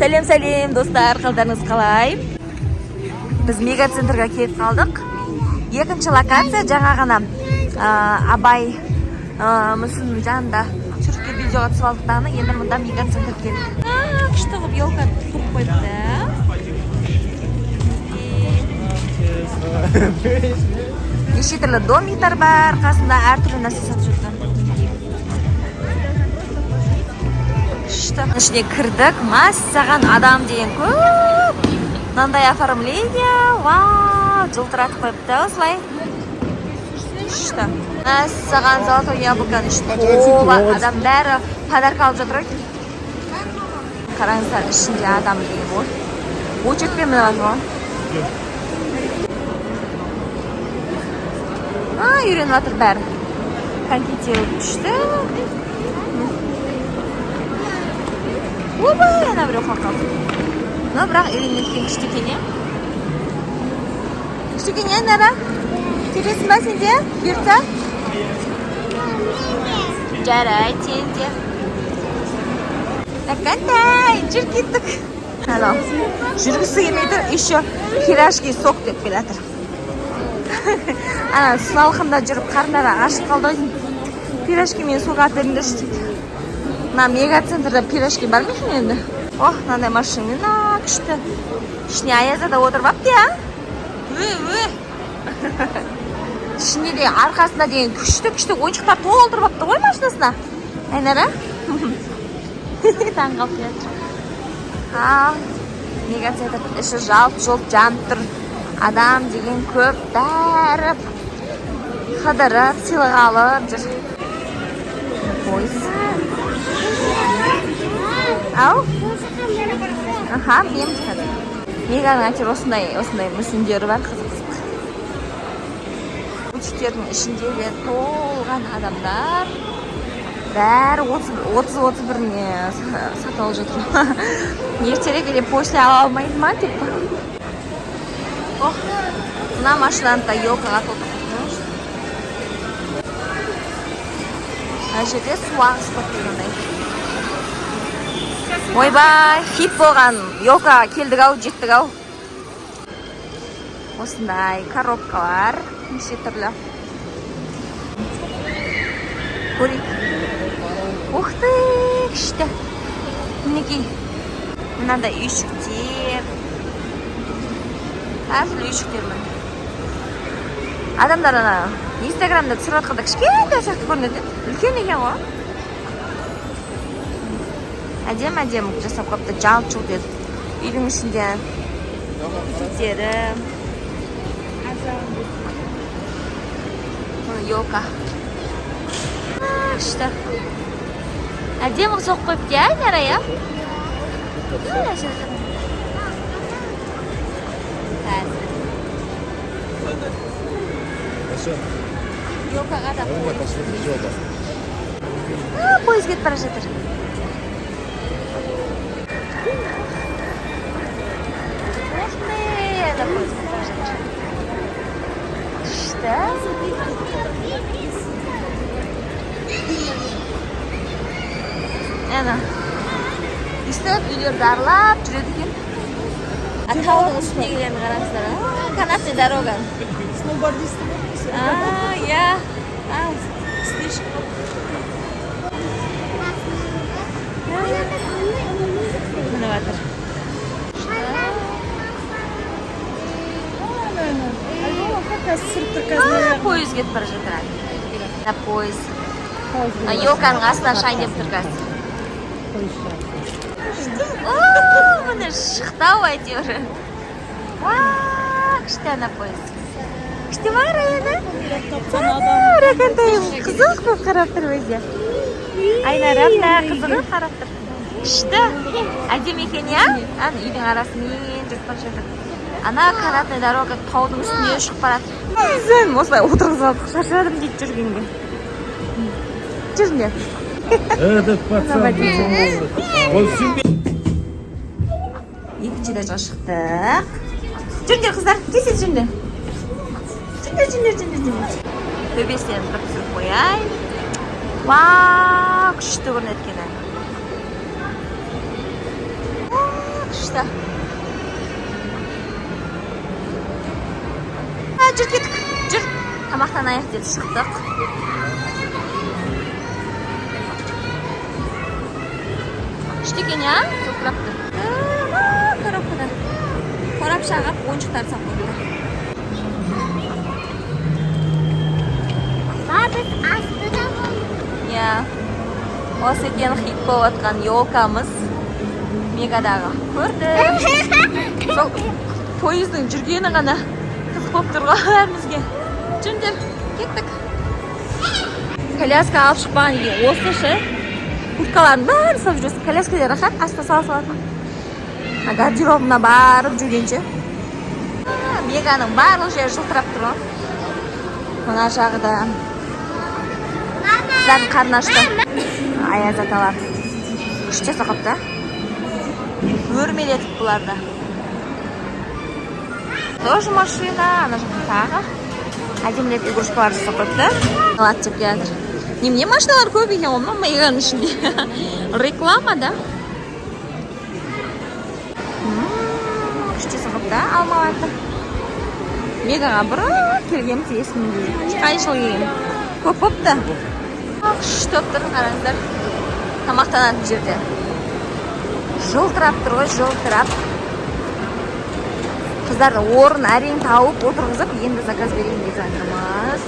Сәлем достар, қалдарыңыз қалай? Біз мегацентрға келіп қалдық. Екінші локация жаңа ғана Абай мүсінінің жанында түсіріп видеоға түсіп алдықтағына енді мұнда мегацентр келдік. Күшті қылып елка тұрып қойыпты. Неше түрлі домиктар бар, қасында әртүрлі нәрсе сатып жүрді. Ішіне кірдік, массаған адам деген көп. Мынандай оформление, вау, жылтыратып қойыпты осылай. Күшті. Массаған золотой яблоканың ішінде қола адам бәрі подарка алып жатыр екен. Қараңыздар, ішінде адам деген ғой. Очередпен міне бар ғой. Үйреніп жатыр бәрі. Конфетти күшті. Ойбай, ана біреу қалқалды. Но бірақ үйренеткен күшті екен, күшті екен, Нара? Келесің ба сенде? Бұйыртса? Жарайды, сенде. Қандай, жүр кеттік. Жүргісі келмейді, еще пирожки сок деп келатыр. Ана сыналқында жүріп қарындары ашып қалды. Пирожки мен сок атырыңдаршы дейді. Мына мегацентрда пирожки бар ма екен енді? Ох, мынандай машина күшті. Ішіне Аязада отырып апты, Ішінде де арқасында деген күшті ойыншықтар толтырып апты ғой машинасына. Айнара? Таң қалып жатыр. Мегацентр іші жалт-жолт жанып тұр. Адам деген көп, бәрі қыдырып, сыйлық алып жүр. Пойыз. Ау? Мен тұқады. Меганың әтер осындай мүсіндері бар, қызық. Бутиктердің ішінде де толған адамдар. Бәрі 30-31-не сатып алып жатыр. Ертерек или после ала алмайды ма, типа? Ох, мына машинаны да елкаға толтырып. Ана жерде су ағыстық дегендей. Ойбай, хит болған елкаға келдік-ау, жеттік-ау. Осындай коробкалар, неше түрлі. Көрейік. Ух ты, күшті. Мінекей, мынандай үйшіктер. Әртүрлі үйшіктер мін. Адамдар ана Инстаграмда түсіріп атқанда кішкентай сияқты көрінеді. Үлкен екен ғой. Әдем жасап қойыпты, жалт-жұлт еді. Үйдің ішінде бутиктері. Елка. Күшті. Әдем соғып қойыпты, Нара, Елкаға да пойыз кетіп бара жатыр. Күшті. Әні үстіп үйлерді арлап жүреді екен. Таудың үстіне келені қараңыздар. Канатный дорога. Сноубордисті ғой? Стиші. Міне батыр. Пойыз кетіп бара жатыр. Пойыз. Елканың астынан шайын деп тұр қазір. Міне шықтау әйтеуір. Күшті ана пойыз. Күшті бар аяны? Рәкантайым қызық көп қарап тұр өзі. Айнарам да қызығы қарап тұр. Күшті. Әдем екен, үйдің арасымен жүріп бара жатыр. Ана канатный дорога таудың үстіне шығып барады. Өзім осылай отырғызып алдық, шаршадым дейді жүргенге. Жүріңдер. Этот пацан. Екінші этажға шықтық. Жүріңдер қыздар, кесе жүріңдер. Жүріңдер. Төбесінен тұрып түсіріп қояйын. Вау, күшті көрінеді екен. күшті. Жүр кеттік, жүр. Тамақтанайық деді, шықтық. Күшті екен, я? Жылтырап тұр. Коробкада. Қорап шағып, ойыншықтар сақойды. Біз астыда болдық. Я. Осы екен хит болып атқан елкамыз. Мегадағы. Көрдім. Сол пойыздың жүргені ғана қызық болып тұр ғой бәрімізге. Жүрдер, кеттік. Коляска алып шықпаған екен. Осы ше. Курткаларын бәрін салып жүресің. Коляскаде рахат, аста салатын. Гардеробына барып жүргенше. Меганың барлық жері жылтырап тұр ғой. Мына жағы да. Зән қарны ашты. Аяз аталар. Күште сақыпты. Өрмелетіп бұларды. Тоже машина, ана жақта тағы. Әдемілеп игрушкалар жасап қойыпты. Алады деп келатыр. Немене машиналар көп екен ғой, Меганың ішінде. Реклама, да? Күште сақыпты, алмаларды. Мегаға бұрын келгеніміз есімде. Қай жыл келген? Көп болыпты. Күшті болып тұр, қараңыздар. Тамақтанатын жерде. Жылтырап тұр ғой, жылтырап. Қыздарды орын әрең тауып отырғызып, енді заказ берейін деп жатырмыз.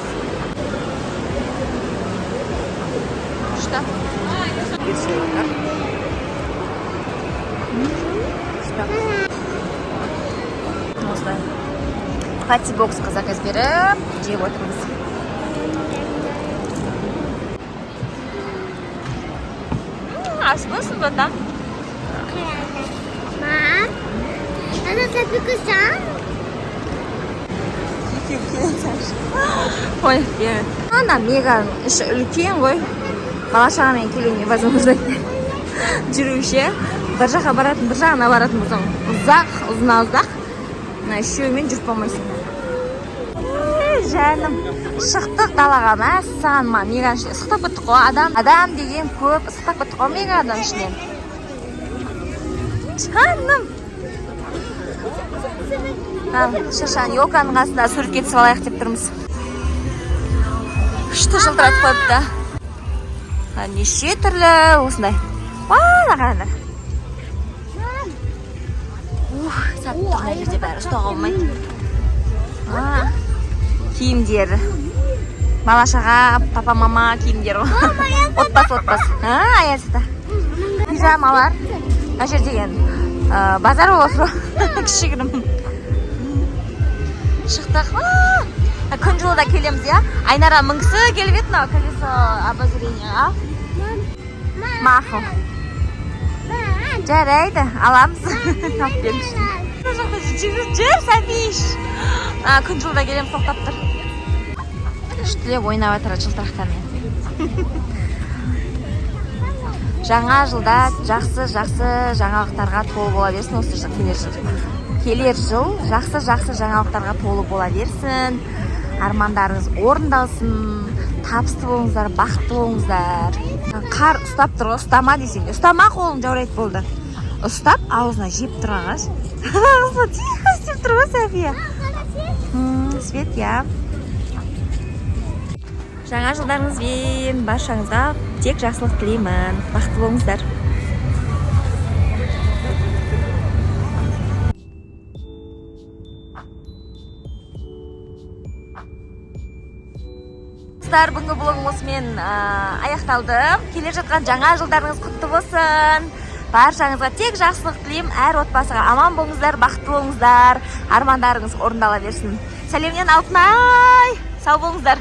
Күшті. Осылай. Пати боксқа заказ беріп, жеп отырмыз. Ас болсын бұнда. Мам, ана сәпікісің? Ой, бері. Ана Меганың іші үлкен ғой. Бала-шағамен келген невозможно жүруше. Бір жаққа баратын, бір жағына баратын болсаң. Ұзақ, ұзына-ұзақ. Үшеуімен жүріп болмайсың. Жаным, шықтық далаға. Мәссаған, Меганың ішіне ыстықтап біттік қой. Адам деген көп ыстықтап біттік қой Меганың ішінен. Жаным. Шыршан, елканың қасында суретке түсіп алайық деп тұрмыз. Күшті жылтыратып қойыпты. Неше түрлі осындай. Бала қараңдар. Сәтті тұрмай жерде бәрі ұстауға болмайды. Киімдері. Бала-шаға, папа-мама киімдері. Отбасы. Аязда. Пижамалар. Мына жер деген базар болып тұр. Кішігірім. Шықтық. Күн жылда келеміз, я? Айнара мүңкісі келіп еді, колесо обозрениеға. Мақыл. Жарайды, аламыз. Жүр, сәбиш. Күн жылда келеміз, тоқтап тұр. Үштілеп ойнап атырады жылтырақтармен. Жаңа жылда жақсы жаңалықтарға толы бола берсін, осы келер жыл жақсы жаңалықтарға толы бола берсін. Армандарыңыз орындалсын, табысты болыңыздар, бақытты болыңыздар. Қар ұстап тұр, ұстама десең, ұстама қолың жаурайды болды. Ұстап, аузына жеп тұрғаш. Тихо істеп тұр ғой, София. Свет, я. Жаңа жылдарыңызбен баршаңызға тек жақсылық тілеймін. Бақытты болыңыздар. Бүгінгі блогым осымен аяқталды. Келе жатқан жаңа жылдарыңыз құтты болсын. Баршаңызға тек жақсылық тілеймін. Әр отбасыға аман болыңыздар, бақытты болыңыздар. Армандарыңыз орындала берсін. Сәлемнен Алтынай. Сау болыңыздар.